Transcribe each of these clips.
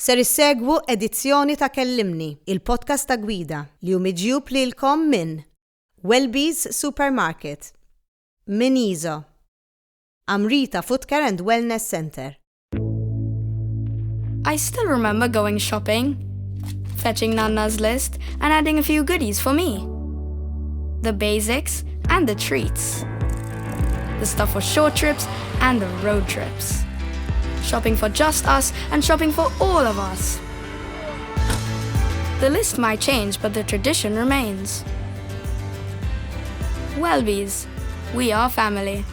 Ser issegwu edizzjoni ta' Kellimni, il-podcast ta' gwida li hu miġjub lilkom minn Welby's Supermarket, Miniso, Amrita Foot Care and Wellness Center. I still remember going shopping, fetching Nana's list and adding a few goodies for me. The basics and the treats. The stuff for short trips and the road trips. Shopping for just us and shopping for all of us. The list might change, but the tradition remains. Welby's, we are family.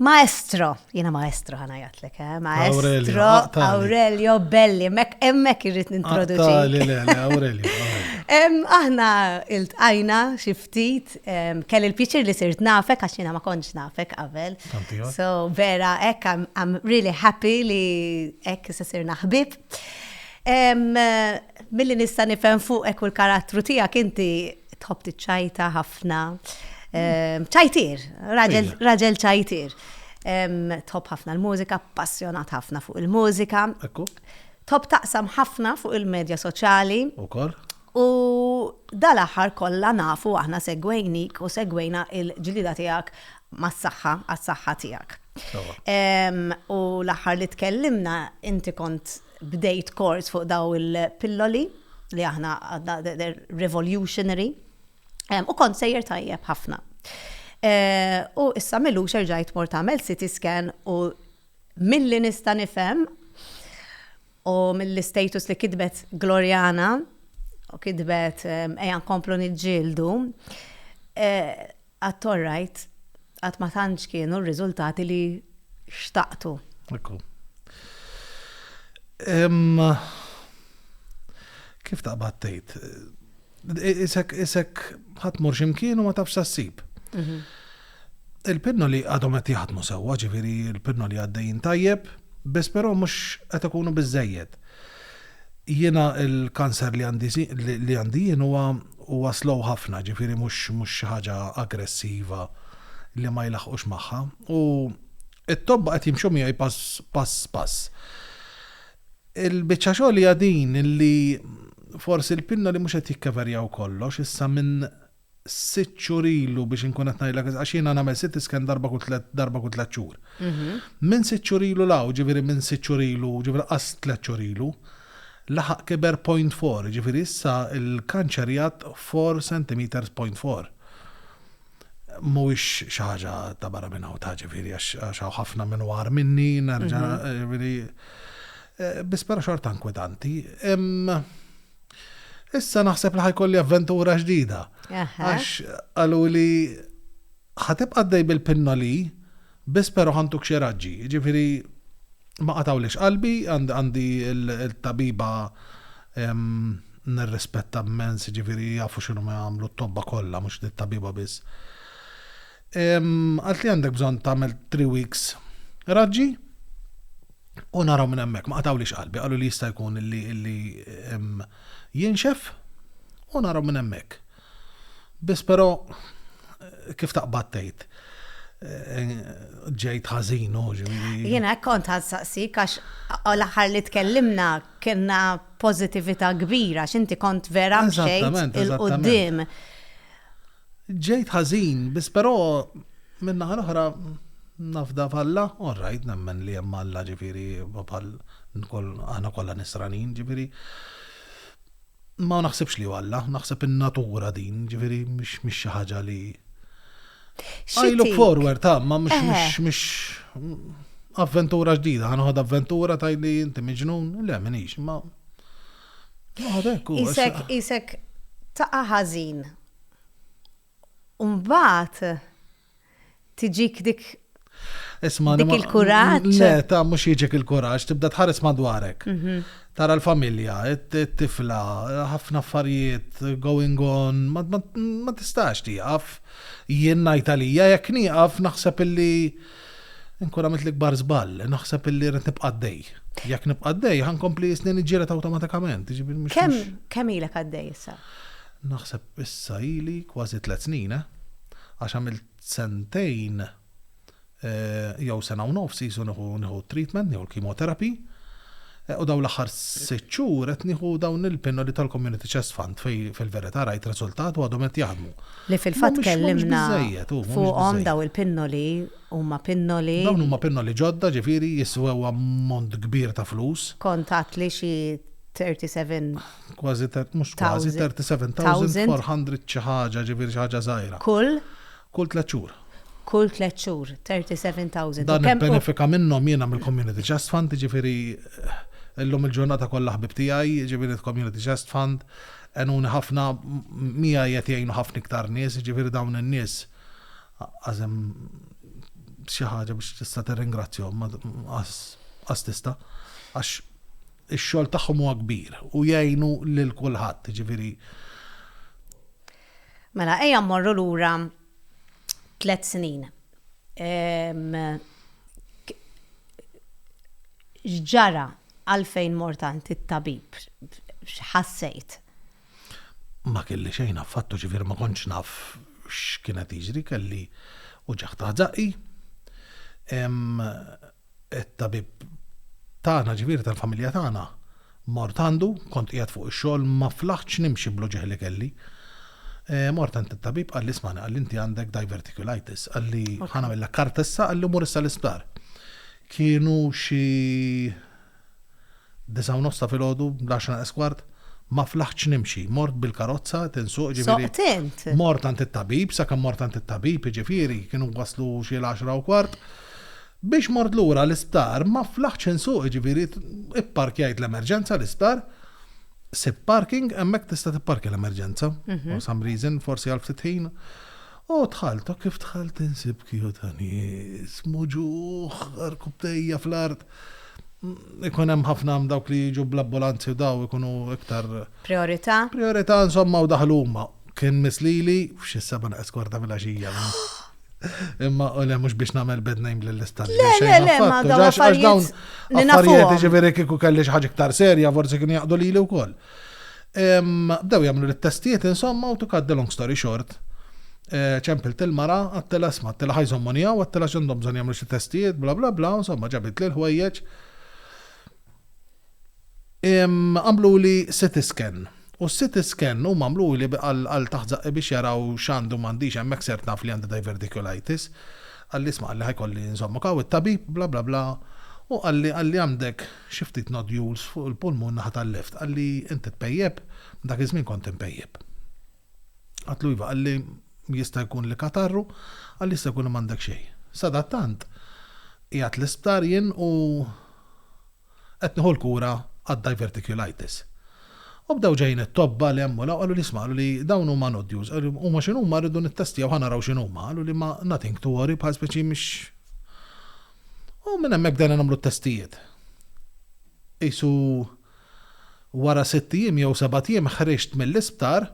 Maestro, jina maestro ħana jatlek, maestro Aurelio Belli, emmek irrit nintroduċi. Aurelio. Aħna il-tqajna xiftit, kell il-picture li sirt nafek, għax jina ma konċ nafek qabel. So vera, I'm really happy li ek se sirna ħbib. Milli nista nifhem fuq u l-karattru tiegħek inti tħobb tiċċajta ħafna. ċajtir, raġel ċajtir. Top ħafna l-mużika, passjonat ħafna fuq il-mużika. Top taqsam ħafna fuq il-medja soċjali. U dal-aħħar kollha nafu aħna segwejnik u segwejna il-ġlida tiegħek mas-saħħa, għas-saħħa tiegħek. U l-aħħar li tkellimna inti kont bdejt kors fuq daw il-pilloli li aħna revolutionary. U kont sejjer tajjeb ħafna. U issa millu xerġajt mort tagħmel CT scan u milli nista' nifhem u mill-status li kitbet Gloriana u kitbet ejja nkomplu niġġieldu għat-torrajt għat ma tantx kienu r-riżultati li xtaqtu. Kif taqbad tgħid? Isek ħatmur ximkien u ma tafx sassib. Il-pinnoli għadhom qed jaħdmu sewwa, ġifieri il-pinnoli għaddejjin tajjeb, biss però mhux qed ikunu biżżejjed. Jiena il-kanser li għandi jien huwa slow ħafna, ġifieri mhux xi ħaġa aggressiva li ma jlaħqux magħha. U it-tobba qed jimxu miegħi pass. Il-biċċa xogħol hija din illi forsi il-pinna li mhux qed jikkaverjaw kollox, issa minn 6 xhur ilu biex inkun qed ngħidlek għax jiena nagħmel CT scan darba kull 3 xhur. Minn 6 xhur ilu law, ġifieri minn 6 xhur ilu, ġifieri qas 3 xhur ilu, laħaq kiber 0.4, ġifieri issa il-kanċer jgħid 4 centimeters 0.4. Mhuwiex xi ħaġa ta' barra minn hawn ta' ġifieri għax hawn ħafna minn war minni, nerġa' ġifieri biss però xorta inkwetanti. Issa naħseb li ħajkolli avventura ġdida. Għax għalu li ħatibqa' għaddej bil-pinnoli, biss però ħantuk xi raġġi. Ġifieri ma qatawlix qalbi, għandi l-tabiba nirrispetta immens, ġifieri jafu x'inhu ma jagħmlu t-tobba kollha mhux dit-tabiba biss. Qalt li għandek bżonn tagħmel 3 weeks raġġi u naraw minn hemmhekk, ma qatawlix qalbi, qalu li jista' jkun illi jinxef u naraw minn hemmhekk. Biss però kif taqbad tgħid ġejt ħażin ġifieri. Jiena kont ħassaqsik għax l-aħħar li tkellimna kienna pożittività kbira x'inti kont vera mxejt il-qudiem. Ġejt ħażin, biss però minn naħa l-oħra nafda falla, orrajt, nemmen li hemm Alla ġifieri bħal aħna kollha nisranin ġifieri. Ma naħsibx li Alla, naħseb in-natura din, ġifieri mhix xi ħaġa li I look forward ma mhux avventura ġdida, ħanoħod avventura tajli inti miġnun, le minix, ma Isek taqa' ħażin. Mbagħad tiġik dik Isma' Dik il-kuraġġ. Le, ta' mhux jiġek il-kuraġġ, tibda tħares madwarek. Tara l-familja, it-tifla, ħafna affarijiet, going on, ma tistax tieqaf. Jien ngħid għalija jekk nieqaf naħseb illi nkun għamilt l-ikbar żball, naħseb illi rid nibqa' għaddej. Jekk nibqa' għaddej ħankompli snin iġġieled awtomatikament. Kemm ilek għaddej issa? Naħseb issa ili kważi 3 snin, għax għamilt sentejn jew sena u nofs isu nieħu treatment, nieħu l-chemotherapy, u daw l-aħħar 6 xhur qed nieħu dawn il-pinnoli tal-Community Chest Fund fil-verità rajt riżultat u għadhom qed jaħdmu. Li fil-fatt kellimna fuqhom daw il-pinnoli huma pinnoli. Dawn huma pinnoli ġodda, ġifieri jiswew ammont kbir ta' flus. Kontat li xi 37 kważi mhux kważi 37,400 xi ħaġa, ġifieri xi ħaġa żgħira. Kull 3 xhur. Kull 3 xhur, 37,000. Dan il-benefika minnhom jiena mill-Community Chest Fund, ġifieri illum il-ġurnata kollha ħbib tiegħi, ġifieri il-Community Chest Fund, għenuni ħafna mija jgħinu ħafna iktar nies, ġifieri dawn in-nies għażem xi ħaġa biex tista' tirringrazzjahom għas tista' għax ix-xogħol tagħhom huwa kbir u jgħinu lil kulħadd, ġifieri. Mela ejja mmorru lura 3 snin. Ġara għalfejn mortant it-tabib x'ħassejt? Ma kelli xejn affattu, ġifieri ma kontx naf x'kienet jiġri, kelli uġaħ taħżaqi. It-tabib tagħna, ġifieri tal-familja tagħna, mort għandu, kont qiegħed fuq ix-xogħol ma flaħtx nimxi bl-uġeħ li kelli. Mort għand it-tabib għalli ismani, għalli inti għandek diverticulitis, għalli ħanamilla kartessa, għalli mur issa l-isptar. Kienu xi 9:30 ta' filgħodu, l-10 esquart, ma flaħtx nimxi, mort bil-karozza, tinsuq ġifieri. Soqtint. Mort għand it-tabib, sakemm mort għand it-tabib, ġifieri kienu waslu xi l-10:15. Biex mort lura l-isptar, ma flaħtx insuq ġifieri ipparkjajt l-emerġenza l-isptar. Sib parking, emmek tista' tipparki l-emerġenza. For some reason, forsi għal ftit ħin. U tħalt, kif tħalt insib kiju ta' nies, muġuħ, arkubtejja fl-art. Ikun hemm ħafna dawk li jiġu bl-ambulanzi u daw ikunu iktar Priorità? Priorità insomma u daħluma. Kien mislili f'xi 7 eskorta fil-għaxija. Imma u le mhux biex nagħmel bad name lill-istat. Le, ma dawn affarijiet li nafuhom. Ġifieri kieku kelli xi ħaġa iktar serja, forsi kien jaqdu lili wkoll. Bdew jagħmlu l-testijiet insomma u to cut the long story short. ċempilt il-mara, għattela sma, għattela ħajżom monija, u għattela ġandom bżon jagħmlu xi testijiet, bla bla bla, insomma ġabit li l-ħwejjeġ. Għamlu li CT scan. U CT scan u għamlu li għal taħżaq biex jaraw x'għandu m'għandix hemmhekk sert naf li għandi diverticulitis. Għalli isma' għalli ħajkolli insomma kaw it-tabib bla bla bla. U għalli għandek xi ftit nodules fuq il-pulmun naħa tal-left. Għalli inti tpejjeb, dak iż-żmien kont impejjeb. Għatlu iva għalli jista' jkun li katarru, għalli jista' jkun m'għandek xejn. Sadattant qiegħed l-isptar jien u qed nieħu l-kura għad-diverticulitis. U bdew ġejjin it-tobba li hemm qalu li isma' li dawn huma nodules, huma x'inhuma rridu nittestjaw ħa naraw x'inhuma, qalu li ma nothing to worry bħal speċi mhix. U minn hemmhekk bdejna nagħmlu t-testijiet. Isu wara 6 jiem jew 7 jiem ħriġt mill-isptar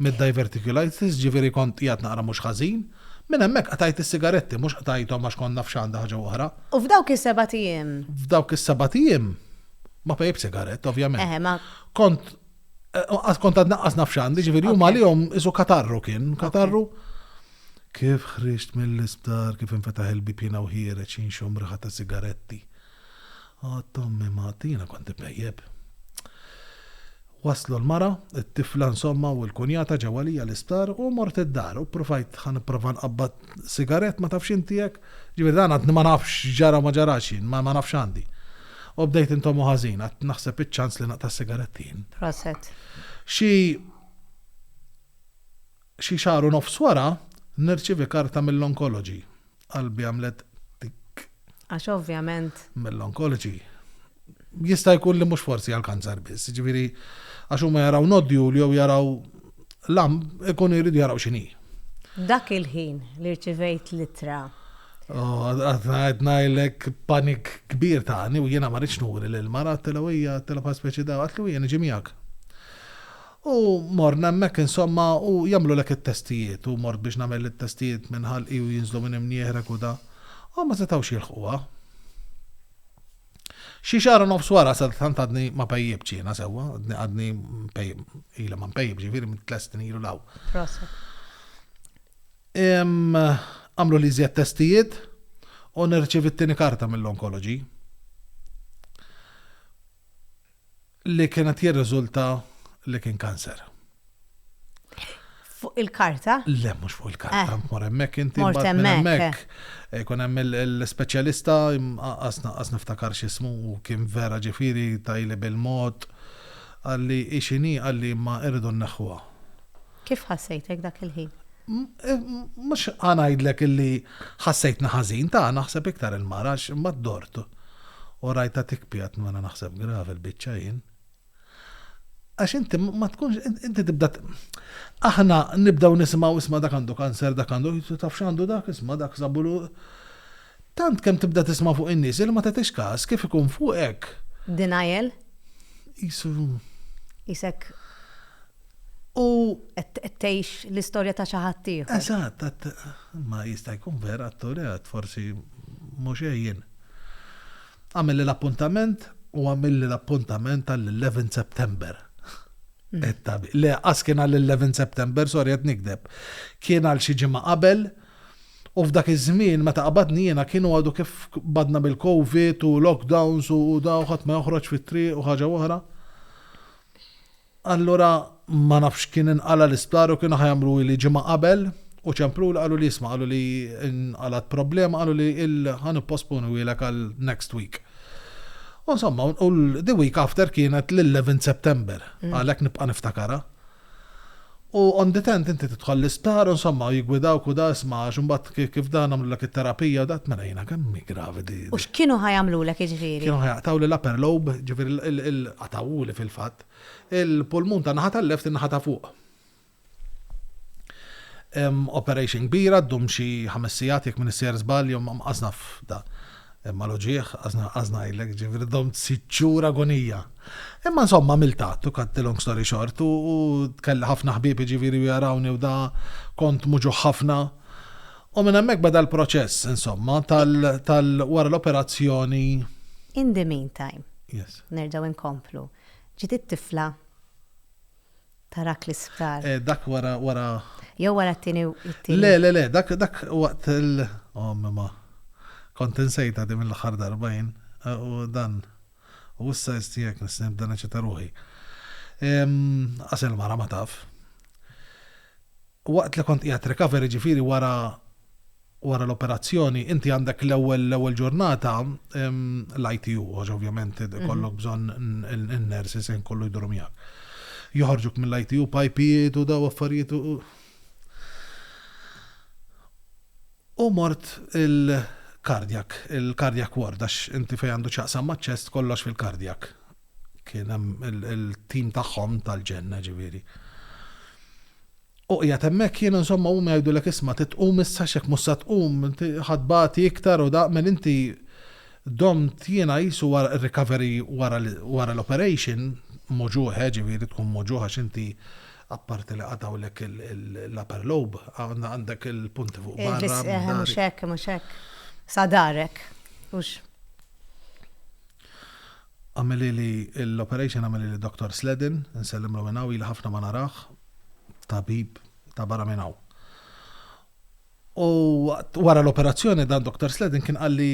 mid-diverticulitis, ġifieri kont qiegħed naqra mhux ħażin. Minn hemmhekk qatajt is-sigaretti, mhux qatajthom għax kont naf x'għandha ħaġa oħra. U f'dawk is-7 ijiem? F'dawk is-7 ijiem ma pejb sigarett, ovvjament. Ma kont għad naqqas naf x'għandi, ġifieri huma għalihom isu katarru kien, katarru. Kif ħriġt mill-isptar, kif infetaħ il-bibina u ħireġ inxum riħa ta' sigaretti. Tommi matina kont pejjeb. Waslu l-mara, it-tifla insomma u l-kunjata ġewalija l-isptar u mort id-dar u provajt ħan prova nqabbad sigarett ma tafx intijek, ġifieri dan għad ma nafx ġara ma ġarax ma nafx għandi. U bdejt intom ħażin, għad naħseb iċ-ċans li naqta sigarettin. Proset. Xi xaru nofs wara nirċivi karta mill-onkoloġi. Qalbi għamlet tik. Għax ovvjament. Mill-onkoloġi. Jista' jkun li mhux forsi għal-kanzer biss, ġifieri għax huma jaraw nodju li jew jaraw ikun jridu jaraw x'inhi. Dak il-ħin li rċivejt litra Għadnajlek panik kbir taħni u jena marriċ nuri l-mara t-telawija t-telapa speċi da għatlu jena ġimijak. U morna mek insomma u jamlu lek il-testijiet u mort biex namel il-testijiet minnħal i u jinżlu minn imnieħrek u da. U ma setawx jilħuwa. Xi xara nofs wara sa tant għadni ma pejjibx jiena sewwa, għadni ila ma pejjib ġifieri minn 3 snin ilu law. Għamlu li żjed testijiet u nirċivi t-tieni karta mill-onkoloġi li kienet jirriżulta li kien kanser. Fuq il-karta? Le, mux fuq il-karta. Mor emmek inti. Mort emmek. Kon hemm il-speċjalista għas niftakar x'ismu u kien vera ġifieri tajli bil-mod għalli ixini għalli ma irridu nneħħuha. Kif ħassejtek dak il-ħin? Mux għanajdlek illi ħassejtna ħażin ta' naħseb iktar il-marax imma d-dortu. U rajta tikpijat ma naħseb grav il-biċċa jien. Għax inti ma tkunx, inti tibda, aħna nibdaw nisimaw isma dak għandu kanser, dak għandu, tafx għandu dak, isma dak sabulu. Tant kem tibda tisma fuq in-nies il ma tatix każ kif ikun fuqek. Denial? Isek. U tgħix l-istorja ta' xi ħadd ieħor. Eżatt, ma jista' jkun vera atturet forsi mhux jien. Għamilli l-appuntament u għamilli l-appuntament għall-11 September. Le, kien għall-11 September, sorry qed nikdeb. Kien għal xi ġimgħa qabel u f'dak iż-żmien meta qabadni jiena kienu għadu kif badna bil-COVID u lockdowns u daw ħadd ma joħroġ fit-triq u ħaġa oħra. Allura ma nafx kien inqala l-isptar u kienu ħajamlu li ġimgħa qabel u ċempru li qalu li jisma' qalu li inqalat problema qalu li ħan ipposponu ilek għal next week. U insomma, the week after kienet l-11 September, għalek nibqa niftakara. U on the 10th inti titħol l-isptar, insomma, jigwidaw kuda isma' xumbat kif dan għamlu l-ek il-terapija, dat mela jina kemmi gravi di. U x'kienu ħajamlu l-ek ġifiri? Kienu ħajaqtaw li l-upper lobe, ġifiri il-qatawu li fil-fat, il-pulmun ta' naħata l-left naħata fuq. Operation kbira, d-dum xi 5 sijat jek minn s-sjer zballi, għazna f'da. Imma loġieħ, għazna jillek ġivri dom 6 xhur agonija. Imma insomma miltat, cut the long story short, u tkelli ħafna ħbibi ġiviri u jarawni u da kont muġuħ ħafna. U minn hemmhekk beda l-proċess, insomma, tal-wara l-operazzjoni. In the meantime, yes. Nerġaw inkomplu. Ġiet it-tifla tarak l-isptar. Dak wara. Jew wara t-tieni. Le, dak waqt mama. Kont insejta di mill-aħħar darbajn u dan u issa jistijek nisnibda neċeta ruħi. Għasel mara ma taf. Waqt li kont qiegħed recovery ġifieri wara l-operazzjoni, inti għandek l-ewwel ġurnata l-ITU, ovvjament kollok bżonn in-nurses kollu jduru miegħek. Joħorġuk mill-ITU pajpijiet u daw affarijiet u mort il-cardiac ward, għax inti fej għandu ċaqsam maċċest kollox fil-cardiac. Kien hemm il-tim tagħhom tal-ġenna ġifieri. U qiegħed hemmhekk kien insomma huma jgħidulek isma' titqum issa x'hekk mhux se tqum, inti ħadbati iktar u daqmel inti domt jiena qisu wara recovery wara l-operation moġuħ ġifieri tkun moġuħ għax inti apparti li qataw lek l-upper lobe għandek il-punti fuq barra. Mhux hekk. Sadarek. Għamili li l-operation għamili li Dr. Sledin, nsellim lu minnaw, ili ħafna ma narax, tabib ta' barra minnaw. U wara l-operazzjoni dan Dr. Sledin kien għalli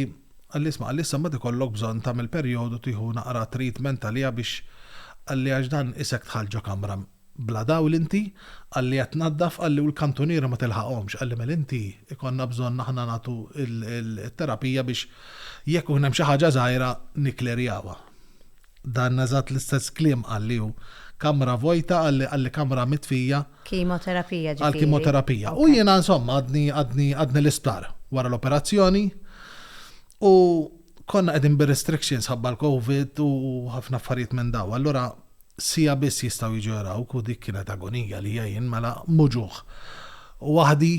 issa ma dikollok bżon ta' mill-periodu tiħu naqra treatment għalija biex għalli għax dan isek tħalġo kamra bla dawl inti, għalli jatnaddaf għalli u l-kantoniera ma telħaqomx, għalli mel-inti ikonna bżon naħna natu il-terapija biex jekk uħnem xaħġa zaħira niklerjawa. Dan nazat l-istess klim għalli u kamra vojta għalli kamra mitfija. Kimoterapija ġifiri. Għal-kimoterapija. U jena insomma għadni l-isptar wara l-operazzjoni u konna għedin bi-restrictions ħabba l-Covid u ħafna affarijiet minn daw. Allora sija biss jistaw jiġu jaraw u dik kienet agonija li jajin mela muġuħ. Waħdi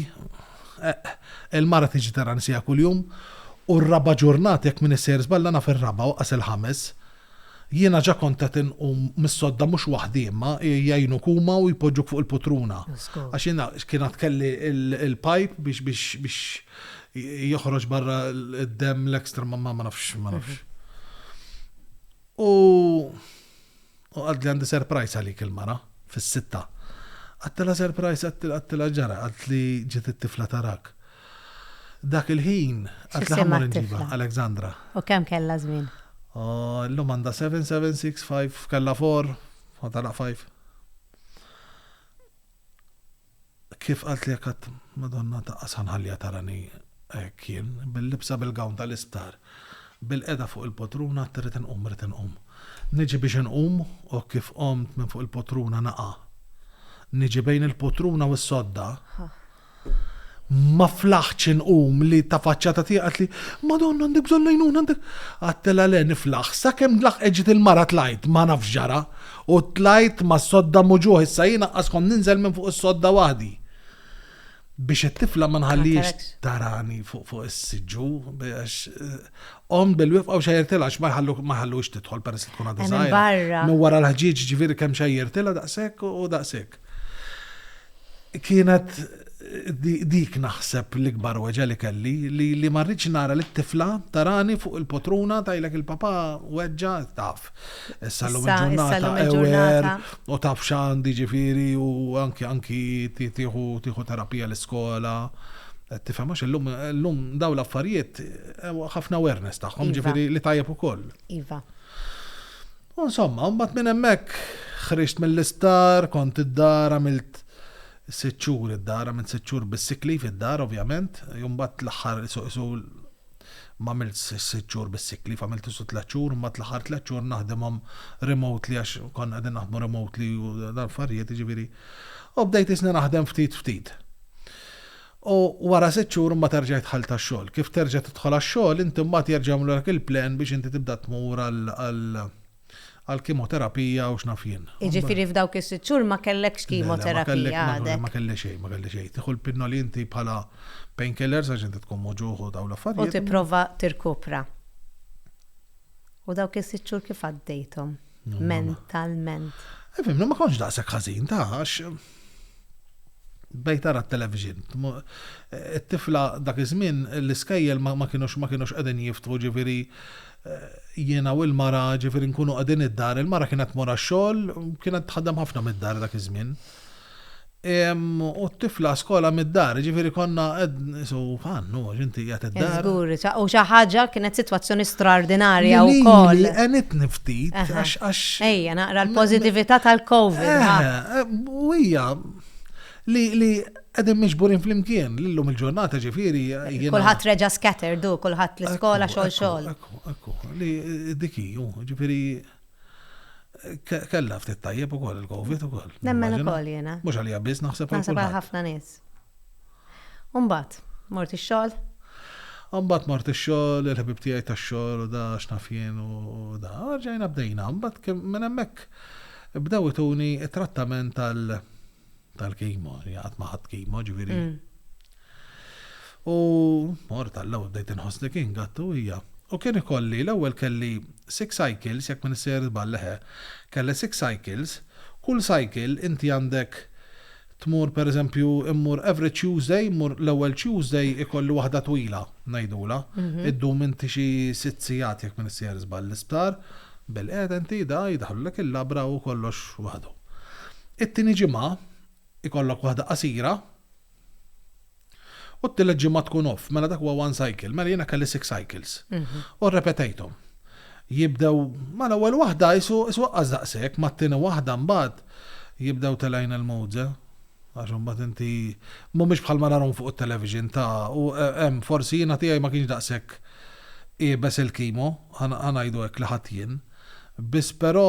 il-mara tiġi taransija kull-jum u r-raba ġurnat jekk minn is-sejr żballa naf ir-raba waqqas il-ħames. Jiena ġa konta tinqum mis-sodda mhux waħdi imma jgħinu kuma u jpoġġuk fuq il-putruna. Għax jiena kienet kelli il-pipe biex joħroġ barra id-dem l-ekstra ma nafx. U għadli għandi surprise għalik il-mara fis-sitta. Għattila surprise għattila ġara għatli ġiet it-tifla tarak. Dak il-ħin għatli ħammur nġiba Alexandra. U kemm kellha żmien? L-lum għanda 7, 7, 6, 5, kalla 4, għatala 5. Kif għalt li għakat, madonna ta' ħalja tarani kien, bil-libsa bil-gawn tal-isptar, bil-qeda fuq il-potruna, t-rit nqum. Niġi biex nqum, u kif qomt minn fuq il-potruna naqa. Niġi bejn il-potruna u s-sodda, ma flaħċ nqum li ta' faċċata tiegħek li Madonna għandek bżonn lejnun għandek. Għattela le niflaħ, sakemm dlaħ eġġet il-mara tlajt ma nafx ġara u tlajt ma s-sodda muġuħ issa jiena qaskom ninżel minn fuq is-sodda waħdi. Biex it-tifla ma nħallix tarani fuq is-siġġu biex bil-wifqa u xejjertilha ma jħallux tidħol peress li tkun għadha żgħira. Minn wara l-ħġieġ ġifieri kemm xejjertilha daqshekk u daqshekk. Kienet dik naħseb l-ikbar weġa li kelli li marriċ nara li t-tifla tarani fuq il-potruna tajlek il-papa weġġa taf. Issa-lum il-ġurnata u taf xandi ġifiri u anki tiħu terapija l-iskola. Tifhem għax l-lum daw l-affarijiet ħafna awareness tagħhom ġifiri li tajjeb ukoll. Iva. U insomma, mbagħad minn hemmhekk ħriġt mill-istar, kont id-dar għamilt 6 xhur id-dar, minn 6 xhur bis-sikli fid-dar ovvjament, jumbat l-aħħar isu ma għamilt 6 xhur bis-sikli, f'għamilt isu 3 xhur, mbagħad l-aħħar 3 xhur naħdimhom remotely għax konna qegħdin naħdmu remotely u dal-affarijiet jiġifieri. U bdejt isni naħdem ftit. U wara 6 xhur ma terġa' tħall tax-xogħol. Kif terġa' tidħol għax-xogħol, inti mbagħad jerġgħu il-plan biex inti tibda tmur għal-kemoterapija u x'nafjien. Iġifieri f'dawk is-6 xhur ma kellekx kemoterapija għadek. Ma kelli xejn. Tieħu l-pinnoli inti bħala painkillers għax inti tkun moġuħu daw l-affarijiet. U tipprova tirkupra. U dawk is-6 xhur kif għaddejthom mentalment. Fimna ma konx daqshekk ħażin ta' għax bejt tara t-television. It-tifla dak iż-żmien l-iskejjel ma kienux qegħdin jiftħu ġifieri jiena u l-mara ġifieri nkunu qegħdin id-dar, il-mara kienet mora x-xogħol, kienet tħaddem ħafna mid-dar dak iż-żmien. U t-tifla skola mid-dar, ġifieri konna fannu ġinti qiegħed id-dar. Żgur, u xi ħaġa kienet sitwazzjoni straordinarja wkoll. Għenitni ftit għax. Ejja naqra l-pożittività tal-COVID. U hija li għedin miġburin fl-imkien, l-lum il-ġurnata ġifiri. Kulħat reġa scatter du, kulħat l-iskola xol. Ekku, li diki, ġifiri kella ftit tajjeb u koll il-Covid u koll. Nemmen u koll jena. Mux għalija biz naħseb għal ħafna nis. Umbat, morti xol? Umbat morti xol, il-ħabib tijaj ta' xol u da xnafjen u da. Ġajna bdejna, umbat minn emmek bdew ituni trattament tal-kimo, jgħat maħat kimo ġiviri. U mort tal-law bdejt nħosni kien għattu hija. U kien ikolli, l-ewwel kelli 6 cycles, jekk minn s-ser balleħe, kelli 6 cycles, kull cycle inti għandek tmur per eżempju immur every Tuesday, immur l-ewwel Tuesday ikolli waħda twila, najdula, iddum inti xi 6 sigħat jekk minn s-ser ball-isptar, bil-qed inti da jidħallek il-labra u kollox waħdu. It-tieni ġimgħa ikollok waħda qasira u t-tielet ġimgħa tkun off, mela dak huwa 1 cycle, mela jiena kelli 6 cycles. U repetejthom. Jibdew ma l-ewwel waħda isu waqqas daqshekk, ma t-tieni waħda mbagħad jibdew telajn il-mowġa. Għax mbagħad inti mhumiex bħal ma narhom fuq it-television ta' u hemm forsi jiena tiegħi ma kienx daqshekk qiebes il-kimo, ħanajdu hekk li ħadd jien. Biss però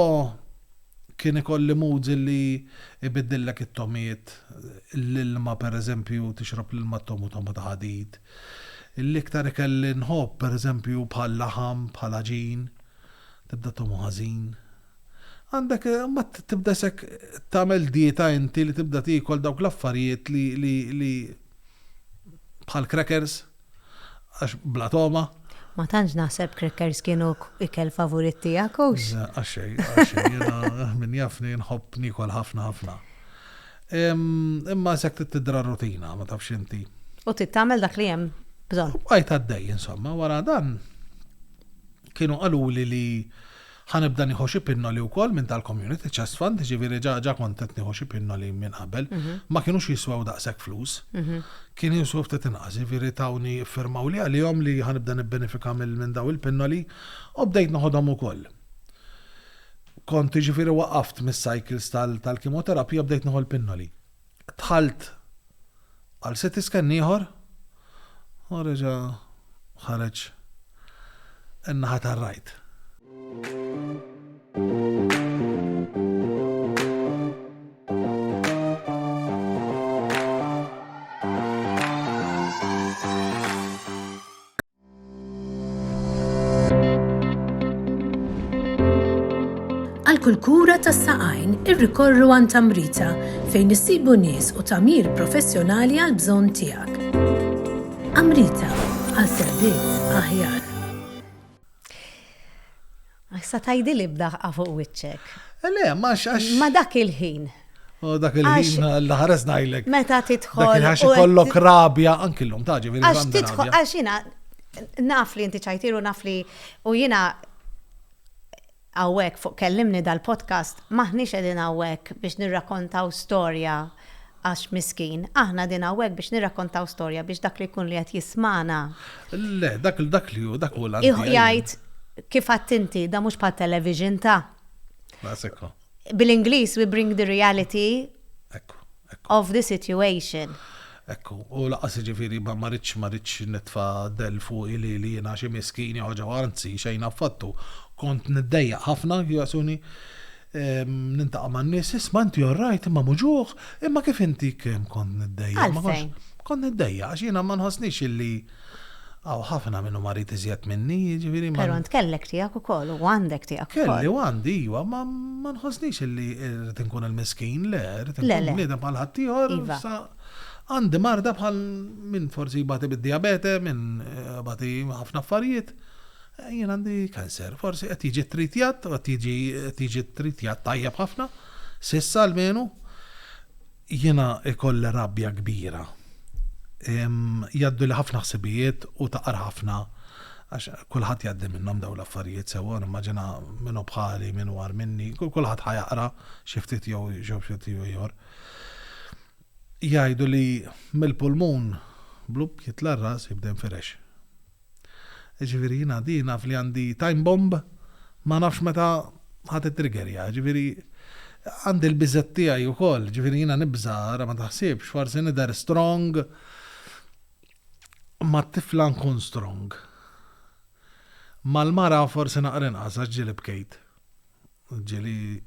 kien ikolli moods li ibiddillek it-tomiet, l-ilma per eżempju tixrob l-ilma t-tomu ta' ħadid. L-iktar ikelli nħobb per eżempju bħal laħam, bħal ħaġin, tibda tomu ħażin. Għandek, ma tibda sek tagħmel dieta inti li tibda tikol dawk l-affarijiet li bħal crackers, għax bla toma. Ma tantx naħseb crackers kienu ikel favorit tiegħek hux? Għaxej, jena min jafni nħobb nikol ħafna. Imma sekk tidra rutina, ma tafx inti. U tittamel dak li hemm bżonn. Għajt għaddej, insomma, wara dan kienu għaluli li ħanibda nieħu xi pinnoli wkoll minn tal-Community Chest Fund, ġifieri ġa kont qed nieħu xi pinnoli minn qabel, ma kienux jiswew daqshekk flus. Kien jiswew ftit inqas, ġifieri tawni firmaw li għalihom li ħanibda nibbenefika minn daw il-pinnoli u bdejt noħodhom ukoll. Kont ġifieri waqaft mis-cycles tal-kemoterapija bdejt noħol pinnoli. Dħalt għal CT scan ieħor u reġa' ħareġ in-naħa tar-right. Għal-kull kura tas-saqajn irrikorru għand Amrita fejn issibu nies u tamir professjonali għal-bżonn tiegħek. Amrita għal-servizz aħjar. Sa tajdi li bdaħqa fuq wiċċek. Le, ma dak il-ħin. U dak il-ħin l-ħares najlek. Meta tidħol. Dak il-ħax ikollok rabja, anki l-lum taġi, veri għax tidħol, għax jina naf li inti ċajtiru, naf li u jina għawek fuq kellimni dal-podcast, maħniex edin għawek biex nirrakkontaw storja għax miskin. Aħna din għawek biex nirrakkontaw storja biex dak li kun li għat jismana. Le, dak li u dak u l-għanti. Jgħid kif għattinti, da mux pa' television ta' Sekko. bil-Inglis, we bring the reality of the situation. Ekku, u laqas ġifiri ma marriċ nitfa del fuq li jena xie miskini ħoġa għaranzi xejn affattu. Kont niddejja ħafna, jasuni nintaqa man nis, isma inti jorrajt, imma muġuħ, imma kif inti kem kont niddejja? Għalfejn? Kont niddejja, għax jena ma nħosnix illi għaw ħafna minnu marit iżjed minni, ġifiri ma. Pero għand kellek tijak u koll, u għandek tijak u koll. Kelli u għandi, iwa, ma nħosnix illi rrit nkun il-miskin, le, rrit nkun bniedem bħal ħaddieħor, għandi marda bħal minn forsi bati bid-diabete, minn bati ħafna affarijiet. Jien għandi kanser, forsi qed jiġi tritjat, tiġi tritjat tajjeb ħafna, sissa almenu jiena ikolli rabbja kbira. Jaddu li ħafna ħsibijiet u taqar ħafna għax kulħadd jgħaddi minnhom daw l-affarijiet sewwa, immaġina minnu bħali minn war minni, kulħadd ħajaqra xi ftit jew ftit ieħor. Jgħidu li mill-pulmun blub jitla r-ras jibda jinfirex. Ġifieri jiena di naf li għandi time bomb ma nafx meta ħadd it-triggerja, ġifieri għandi l-biżett tiegħi wkoll, ġifieri jiena nibża ma taħsibx forsi nidher strong ma t-tifla nkun strong. Mal-mara forsi naqren għasa ġili bkejt. Ġili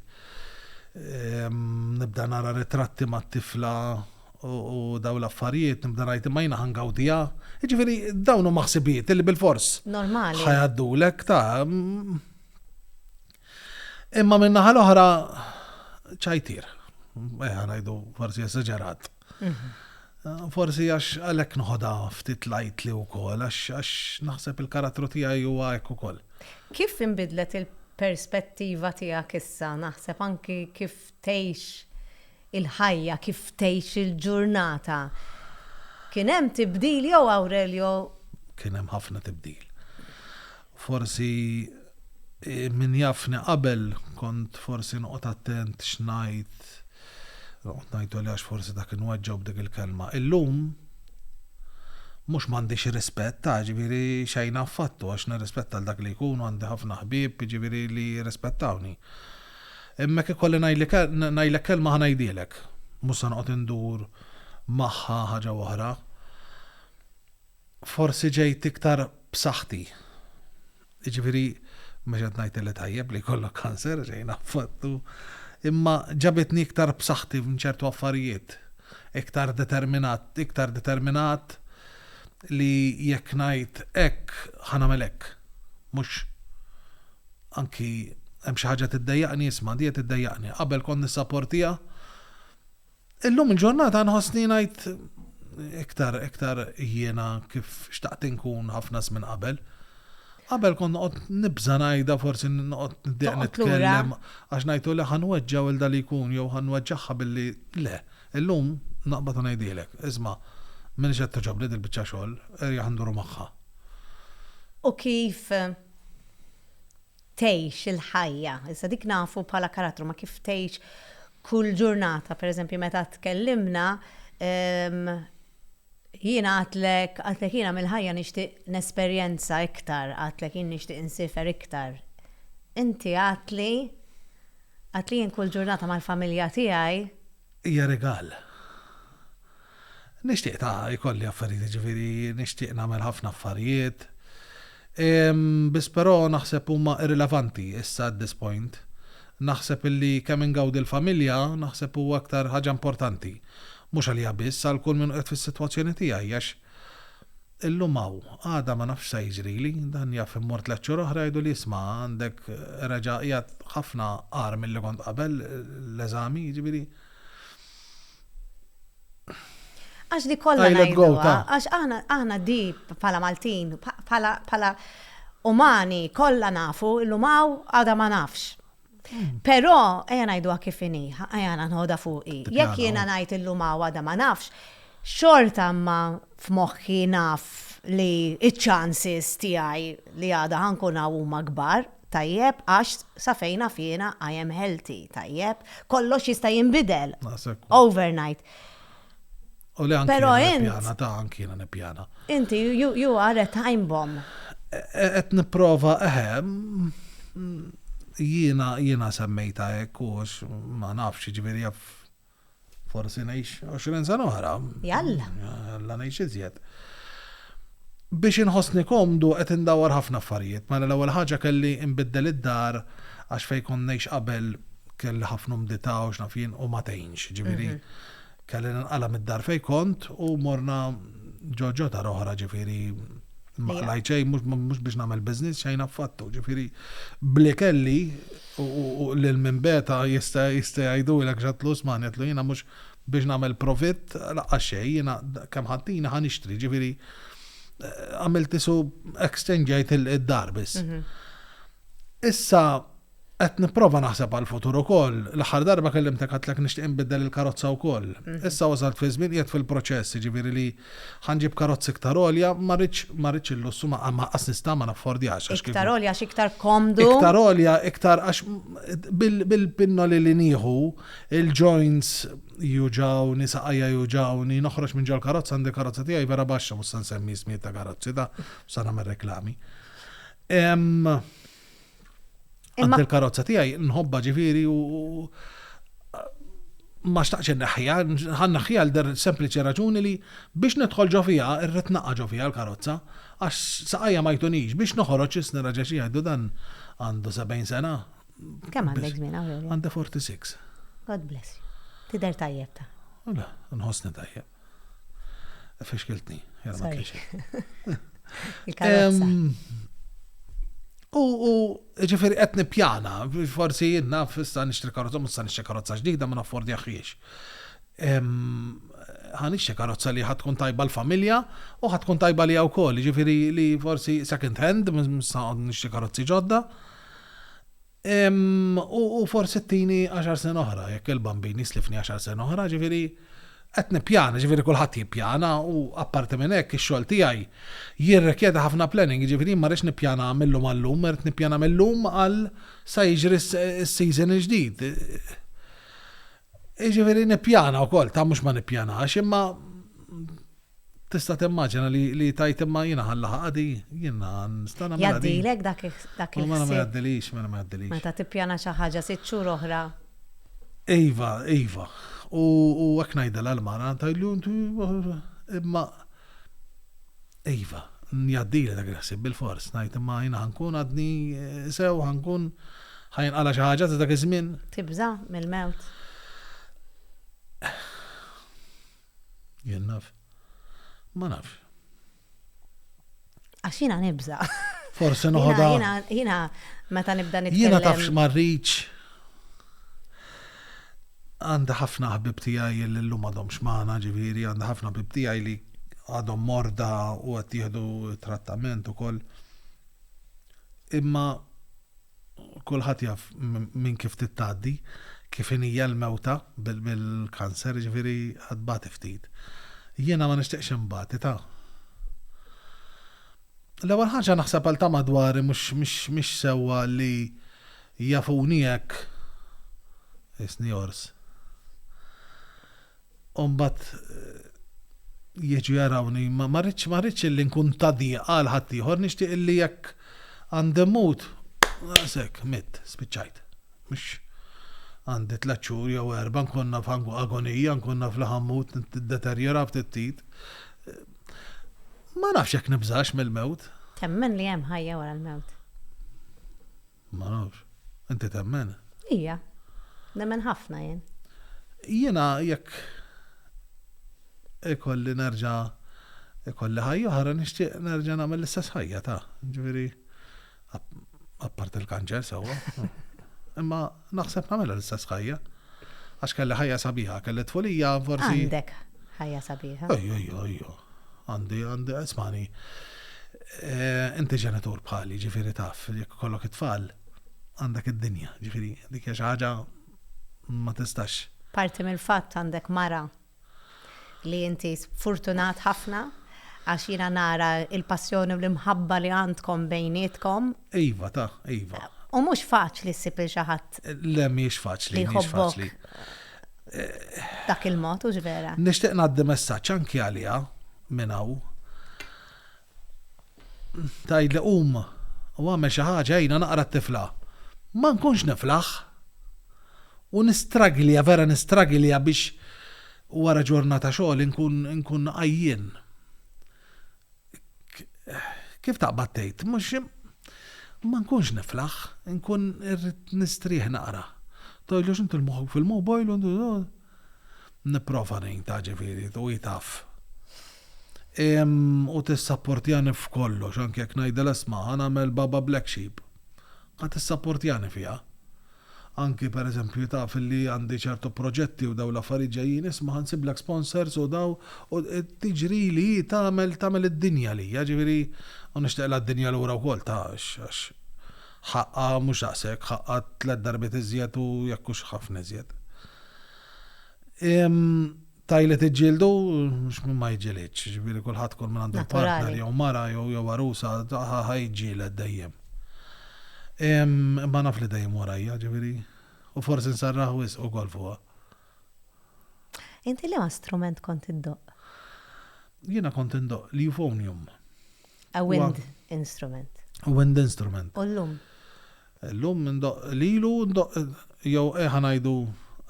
nibda nara ritratti ma t-tifla u daw l-affarijiet, nibda rajti majna ħangawdija. Ġifiri, dawnu maħsibiet li bil-fors. Normali. ħajaddu lek ta' imma minna ħal-oħra ċajtir. Ħanajdu forsi esagerat. Forsi għax għalek nħoda ftit lajt li u kol, għax naħseb il-karattru tijaj u għajk u kol. Kif imbidlet il-perspettiva tijak issa? Naħseb anki kif tejx il-ħajja, kif tejx il-ġurnata? Kienem tibdil jew Aurelio? Kienem ħafna tibdil. Forsi min jafni qabel kont forsi noqgħod attent x'ngħid. Najtu li għax forsi dak inwaġġob dik il-kelma. Illum, mux m'għandix rispett, ġiviri xejn affattu għax nirrispetta l dak li jkunu, għandi ħafna ħbieb, ġiviri li rispettawni. Imma ikolli ngħidlek kelma ħanajdilek, mhux se noqgħod indur magħha ħaġa oħra. Forsi ġejt iktar b'saħħti. Ġiviri, mhux qed ngħid li tajjeb li jkollok kanser, xejn affattu. Imma ġabetni iktar b'saħħti f'ċertu affarijiet, iktar determinat li jekk ngħid hekk ħanamel hekk. Mhux anki hemm xi ħaġa tiddejjaqni isma' di tiddejjaqni. Qabel kont nissapportija. Illum il-ġurnata nħossni ngħid iktar jiena kif xtaqt inkun ħafna żmien qabel. Qabel kont noqgħod nibża ngħidha forsi noqgħod niddeq nitkellem għax ngħidu li ħanweġġaw il dal jkun jew ħanweġġaħħa billi le. Illum naqbad ngħidilek, isma' minix qed toġobli dil-biċċa xogħol, erja ħanduru magħha. U kif tgħix il-ħajja, issa dik nafu bħala karattru, ma kif tgħix kull ġurnata, pereżempju meta tkellimna, jiena għatlek jiena mill-ħajja nixtieq nesperjenza iktar, għatlek jien nixtieq insifer iktar. Inti għatli jien kull ġurnata mal-familja tiegħi. Hija regal. Nixtieq jkolli affarijiet, ġifieri nixtieq nagħmel ħafna affarijiet. Biss però naħseb huma irrilevanti issa at this point. Naħseb illi kemm ingawdi l-familja, naħseb huwa aktar ħaġa importanti. Mhux għalija biss għal kull min qed fis-sitwazzjoni tiegħi għax illum għada ma nafx se jiġrili, dan jaf immort 3 xhur oħra jgħidu li isma' għandek reġa' qiegħed ħafna qar milli kont qabel l-eżami, jiġifieri. Għax di kollha ngħiduha, għax aħna di bħala Maltin, bħala umani kollha nafu illum għada ma nafx. Però ejja ngħiduha kif inhi, ejja nħodha fuqi. Jekk jiena ngħid illum għada ma nafx, xorta ma f'moħħi naf li iċ-chances tiegħi li għada ħankun huma kbar, tajjeb, għax sa fejna fjena I am healthy, tajjeb, kollox jista' jinbidel overnight. U li anki nippjana. Inti, you are a time bomb. Et nipprova, jiena semmejta hekk u ma nafx ġifieri forsi ngħix 20 sena oħra. Jalla. Jalla ngħix iżjed. Biex inħossni komdu qed indawwar ħafna affarijiet. Mela l-ewwel ħaġa kelli nbiddel id-dar għax fejn kont ngħix qabel kelli ħafna umdità u x'nafin u ma tgħinx, ġifieri. Kelli nqala mid-dar fejn kont u morna ġoġo dar oħra ġifieri maqlajċej mux biex namel biznis xejn affattu, ġifiri bli kelli u l-min beta jista jgħidu l-ek ġatlus ma netlu jina mux biex namel profit laqqa xej, jina kem ħattina ħan ixtri, ġifiri għamilti su exchangeajt il-dar bis. Issa qed nipprova naħseb għal-futur ukoll, l-aħħar darba kellimtek għatlek nixtieq inbiddel il-karozza wkoll. Issa wasalt fi żmien qiegħed fil-proċess, jiġifieri li ħanġib karozzi iktar għolja, ma rridx il-lussu ma qas nista' ma naffordjax. Iktar għolja għax iktar komdu. Iktar għolja, iktar għax bil-pinnoli li nieħu, il-joints juġawni, saqajja juġawni, noħroġ minn ġol karozza għandi karozza tiegħi vera baxxa mhux se nsemmi smiet ta' karozzi da, sa nagħmel reklami. Għand il-karozza tiegħi nħobba ġifieri u ma xtaqx inneħħija, ħannaħħija għal der sempliċi raġuni li biex nidħol ġo fiha irrid naqqa ġo fiha l-karozza għax saqajja ma jtunix biex noħroġ isni raġel xi jgħidu dan għandu 70 sena. Kemm għandek żmien hawn? Għandi 46. God bless you. Tidher tajjeb ta'. Ula, nħossni tajjeb. Fixkiltni, jara ma kienx. Il-karozza. U ġifiri qed nippjana, forsi jiena fissa nixtri karozza, mhux se nixtri karozza ġdida ma naffordjahiex. Ħanixtri karozza li ħatkun tajba l-familja u ħatkun tajba li wkoll, ġifiri li forsi second hand, sa nixtri karozzi ġodda. U forsi t-tini 10 sena oħra, jekk il-bambin jislifni 10 sena oħra, ġifiri qed nippjana, ġifieri kulħadd jippjana u apparti minn hekk ix-xogħol tiegħi jirrikjeda ħafna planning, ġifieri ma rridx nippjana millum għallum, irid nippjana millum għal sa jiġri s-season il-ġdid. Ġifieri nippjana wkoll ta' mhux ma nippjanax, imma tista' timmaġina li tajt imma jiena ħalla ħaqdi, jiena nista' nagħmel. Jaddilek dak il-ħsieb. Ma jgħaddilix. Meta tippjana xi ħaġa 6 xhur oħra. Iva. U għak najda l-almana, tajlu imma Iva, njaddili dak il-ħsib bil-fors, najt imma jina ħankun għadni sew, ħankun ħajn għala xaħġa ta' dak iż-żmien. Tibża mill-mewt. Jien naf. Ma nafx. Għax jina nibża. Forse noħoda. Jina meta nibda nitkellem. Jina tafx marriċ. għandi ħafna ħbib tiegħi li llum għadhomx magħna, ġifieri għandi ħafna ħbib tiegħi li għadhom morda u qed jieħdu trattament ukoll. Imma kulħadd jaf minn kif tittgħaddi, kif hija l-mewta bil-kanser, ġifieri għad bagħti ftit. Jiena ma nixtieqx imbagħti ta'. L-ewwel ħaġa naħseb għal ta' madwari mhux sewwa li jafuni hekk isniors. Umbat jieġu jarawni, ma rridx li nkun tadija għal ħadd ieħor, nixtieq li jekk għandemut, rasek, mitt, spiċċajt. Mhux għandi 3 xhur jew 4 nkonna f'agonija, nkonna fl-ħammut niddeterjora ftit. Ma nafx jekk nibżax mill-mewt. Temmen li hemm ħajja wara l-mewt. Ma nafx. Inti temmen? Ija. Nemmen ħafna jien. Jiena jekk ikolli ikolli ħajja oħra nixtieq nerġa' nagħmel l-istess ħajja ta'. Ġifieri appart il-kanċer sewwa. Imma naħseb nagħmel l-istess ħajja. Għax kelli ħajja sabiħa, kelli tfulija forsi. Għandek ħajja sabiħa. Ejja. Għandi, ismani, inti ġenitur bħali, ġifiri taf, jekk kollok it-tfal, għandek id-dinja, ġifiri, dik hija xi ħaġa ma tistax. Parti mill-fatt għandek mara li inti fortunat ħafna għax jiena nara il-passjoni u l-imħabba li għandkom bejnietkom. Iva. U mhux faċli ssib xi ħadd. Le mhix faċli, mhix faċli. Dak il-mod u ġvera. Nixtieq ngħaddi messaġġ anki għaliha minnaw. Tajd li u għamel xi ħaġa jina naqra t-tifla. Ma nkunx niflaħ. U vera nistragilja biex wara ġurnata xogħol nkun għajjien. Kif taqbad tgħid? Mhux ma nkunx niflaħ, nkun irrid nistrieħ naqra. Tojlux intu l-moħħok fil-mobile u nipprova ngħid ta' ġifieri u jitaf. U tissapportjani f'kollox, anke jekk ngħidel isma' nagħmel Baba Black Sheep. Qa tissapportjani fiha. Anki per eżempju taf li għandi ċertu proġetti u daw l-affarijiet ġejjin isma' ħansiblek sponsors u daw u tiġri li tagħmel id-dinja li, ġifieri u nixtieq d-dinja lura wkoll ta' għax ħaqqa mhux daqshekk, ħaqqa 3 darbiet iżjed u jekk hux ħafna iżjed. Tajli tiġġieldu mhux minn ma jġilitx, ġifieri kulħadd kull minn għandu partner jew mara jew arusa ħajġieled dejjem. Ma naf li dejjem warajja, ġifieri, u forsi nsarraħ wisq ukoll fuqha. Inti liema strument kont iddoq? Jiena kont indoq l-euphonium. A wind instrument. Wind instrument. U llum? Llum indoq lilu ndoq jew ngħidu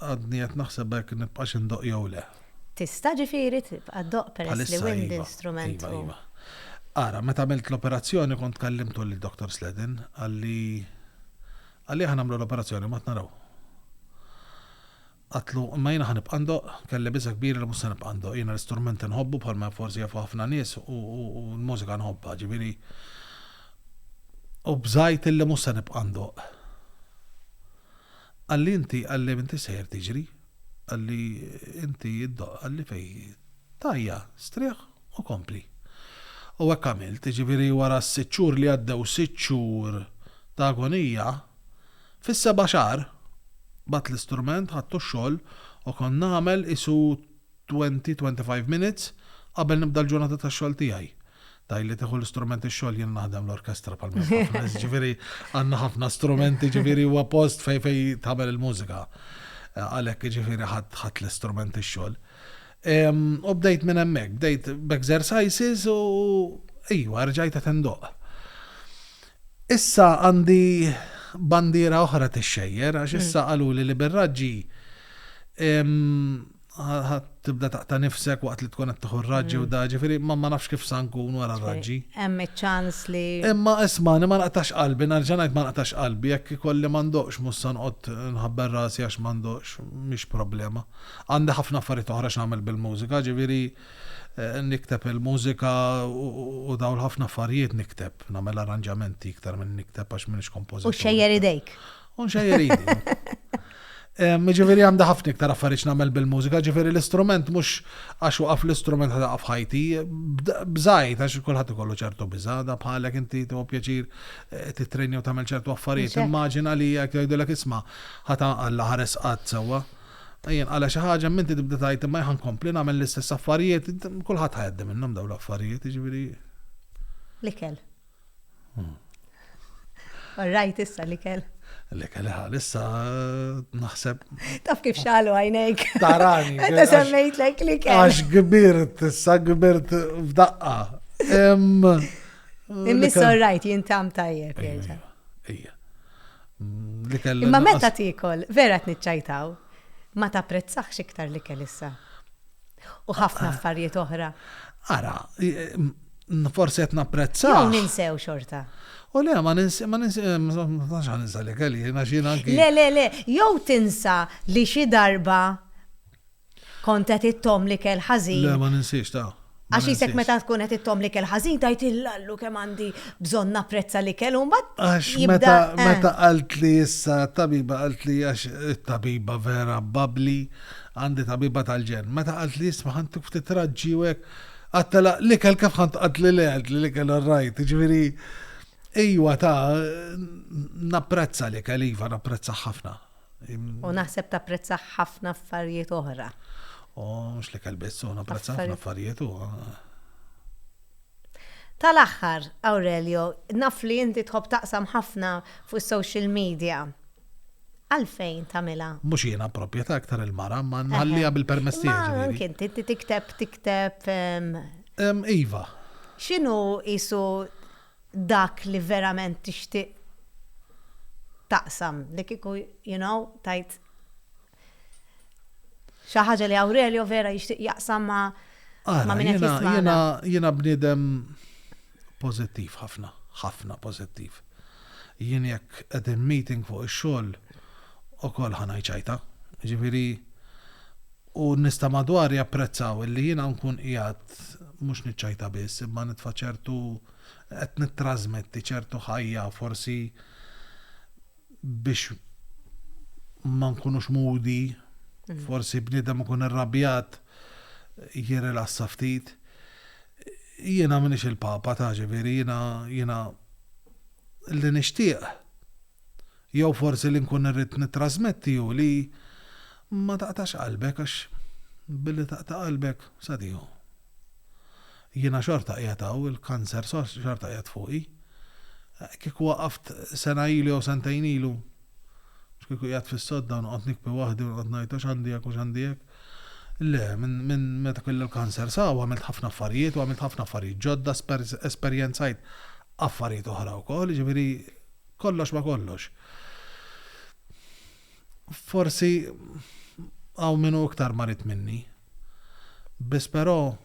għadni qed naħseb hekk nibqax indoq jew le. Tista' ġifieri tibqa' ddoq peress li wind instrument. Iva. Ara, meta għamilt l-operazzjoni kont kellimtu l-Dr. Sledin għalli ħanamlu l-operazzjoni ma t-naraw. Għatlu, ma jina ħanibqa' ndoq, kelli biża kbira li mhux se nibqa' ndoq, jiena l-istrumenti nħobbu bħalma forsi jafu ħafna nies u l-mużika nħobba, ġifieri. U bżajt illi mhux se nibqa' ndoq. Għalli inti sejjer tiġri, għalli inti jiddoq, għalli fej tajja, strieħ u kompli. U hekk għamilt, ġifieri wara 6 xhur li għaddew 6 xhur ta' agonija, fis-7 xahar bat l-istrument ħadtu x-xogħol u kon nagħmel isu 20-25 minutes qabel nibda l-ġurnata tax-xogħol tiegħi. Tajli tieħu l-istrumenti x-xogħol jien naħdem l-orkestra bħal ħafna, ġifieri għandna ħafna strumenti ġifieri huwa post fejn tagħmel il-mużika. Għalhekk ġifieri ħadd l-istrumenti x-xogħol. U bdejt minn hemmhekk, bdejt b'exercises u ejwa rġajt qed indoq. Issa għandi bandiera oħra tixxejjer għax issa qaluli li bir-raġġi tibda taqta' nifsek waqt li tkun qed tieħu r-raġġi u da ġifieri ma nafx kif sa nkun wara r-raġġi. Hemm iċ-ċans li. Imma ismani ma naqtax qalbi, nerġa' ngħid ma naqtax qalbi, jekk ikolli ma ndoqx mhux se noqgħod nħabber rasi għax ma ndoqx, mhix problema. Għandi ħafna affarijiet oħra x'nagħmel bil-mużika, ġifieri nikteb il-mużika u dawn ħafna affarijiet nikteb, nagħmel arranġamenti iktar minn nikteb għax m'iniex kompożitur. U xejjer idejk. U xejjer idejk. Ġifieri għandha ħafna iktar affarijiet nagħmel bil-mużika, ġifieri l-istrument mhux għax waqaf l-istrument ħadaqaf ħajti, bżajt għax kulħadd ikollu ċertu biżada bħalek inti tuħu pjaċir titrenja u tagħmel ċertu affarijiet. Immaġina li jekk jgħidulek isma' ħata Alla ħares qatt sewwa. Ejjen għala xi ħaġa minti tibda tgħid imma jħan kompli nagħmel l-istess affarijiet, kulħadd ħajgħaddi minnhom dawn l-affarijiet, jiġifieri. L-ikel. Rajt issa l-ikel. L-ikel issa naħseb. Taf kif xalu għajnejk. Tarani. Enta semmejt lek l-ikel. Għax gbirt, issa gbirt f'daqqa. Immissu rajt jintam tajjeb. Ija. Imma meta tikol, vera t-nitċajtaw, ma ta' prezzax iktar l-ikel issa. U ħafna affarijiet oħra. Ara, forse qed napprezzaw. Jew ninsew xorta. U le, ma ninsa li kelli, xina anki. Le, jew tinsa li xi darba kontet it-tom li kell ħażin. Le, ma ninsiex ta'. Għax jisek meta tkun qed it-tom li kell ħażin tajt il-lallu kemm għandi bżonn napprezza li kell u mbagħad. Għax meta qalt li issa tabiba qalt li għax it-tabiba vera babli għandi tabiba tal-ġen. Meta qalt li isma' ħantuk ftit raġġi u hekk għattela li kell kif ħant qalt li kell rajt, ġifieri. Ejwa ta' napprezza li kalifa, napprezza ħafna. U naħseb tapprezza ħafna affarijiet oħra. Mux li kalbessu, napprezza ħafna affarijiet oħra. Tal-aħħar, Aurelio, naf li inti tħobb taqsam ħafna fuq social media. Għalfejn tamela? Mux jena proprjetà aktar il-mara, ma nħallija bil-permess tiegħi. Ma kien inti tikteb. Iva. X'inhu isu dak li verament tixtieq taqsam, li kieku, tajt xi ħaġa li Aurelio vera jixtieq jaqsam ma' min qed jisma'na. Jiena bniedem pożittiv ħafna pożittiv. Jien jekk qegħdin meeting fuq ix-xogħol ukoll ħanajċajta. Ġifieri u nista' madwar japprezzaw illi jiena nkun qiegħed mhux niċċajta biss, imma nitfa' ċertu qed nittrażmetti ċertu ħajja forsi biex ma nkunux mudi, forsi bniedem ikun irrabjat jirrilassa ftit. Jiena m'iniex il-papa ta' ġifieri jiena li nixtieq. Jew forsi li nkun irrid nittrażmetti hu li ma taqtax qalbek għax billi taqta' qalbek sadiju. Jiena xorta qiegħed il-kanser xorta qiegħed fuqi. Kieku waqaft sena ilu jew sentejn ilu. Kieku qiegħed fis-sodda noqgħod nikbi waħdi u noqgħod ngħid x'għandijek u x'għandijek. Le, minn meta kelli l-kanser saw għamilt ħafna affarijiet ġodda esperjenzajt affarijiet oħra wkoll, ġifieri kollox ma kollox. Forsi hawn minnu iktar marit minni. Biss però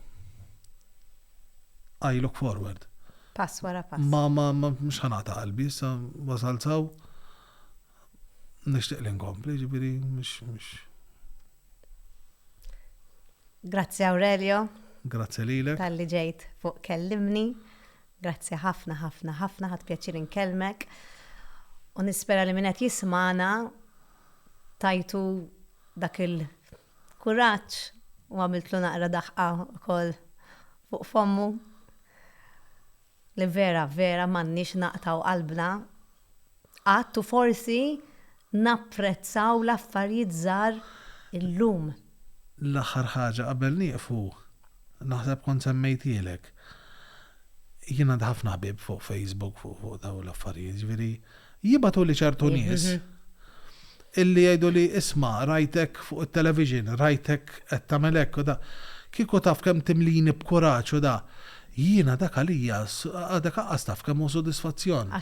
I look forward. Pass wara pass. Ma mhux ħanata qalbi, issa wasaltaw nixtieq li nkompli, ġifieri mhux. Grazzi Aurelio. Grazzi lilek. Talli ġejt fuq kellimni. Grazzi ħafna ħadd pjaċir inkellmek. U nispera li min qed jismana tajtu dak il-kuraġġ u għamiltlu naqra daħqa wkoll fuq fommu. Li vera m'għandniex naqtaw qalbna, għattu forsi napprezzaw l-affarijiet żgħar illum. L-aħħar ħaġa qabel nieqfu, naħseb kont semmejtielek. Jiena ħafna ħbieb fuq Facebook fuq dawn l-affarijiet, ġifieri jibgħatu li ċertu nies illi jgħidu li isma' rajtek fuq it-television, rajtek qed tagħmel hekk u da. Kieku taf kemm timlini b'kuraġġ u da. Jiena dak għalija, dak għastaf kemm hu sodisfazzjon.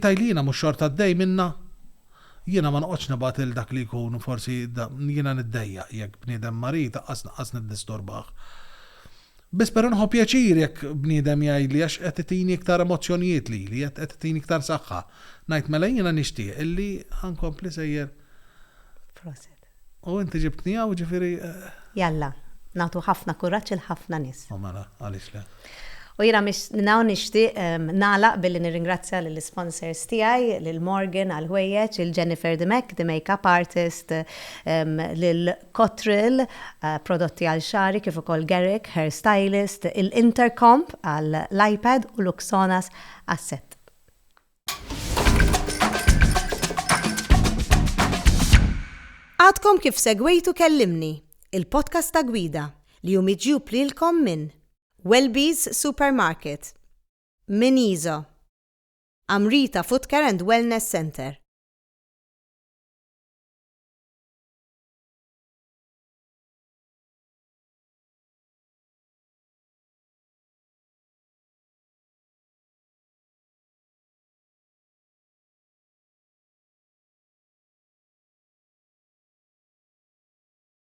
Tajlina mhux xorta għaddej minna. Jiena ma noqgħodx nibgħat il dak li jkun forsi jiena niddejjaq jekk bniedem marit qas niddisturbaħ. Biss però nħobb pjaċir jekk bniedem jgħidli għax qed titini iktar emozzjonijiet lili, qed titini iktar saħħa. Ngħid mela jiena nixtieq illi ħankompli sejjer. Proset. U inti ġibtni hawn ġifieri. Jalla. Nagħtu ħafna kuraġġ il ħafna nies. Mela, għaliex le. U jina naw nixtieq nagħlaq billi nirringrazzja lill-sponsors tiegħi, lil Morgan għal-ħwejjeġ, il Jennifer Demek, the makeup artist, lil Cotril, prodotti għal xari kif ukoll Garrick, hair stylist, il-Intercomp għall-iPad u Luxonas għas-set. Għadkom kif segwejtu kellimni, il-podcast ta' gwida li jum iġjub lilkom minn Welby's Supermarket, Minizo, Amrita Foot Care and Wellness Center,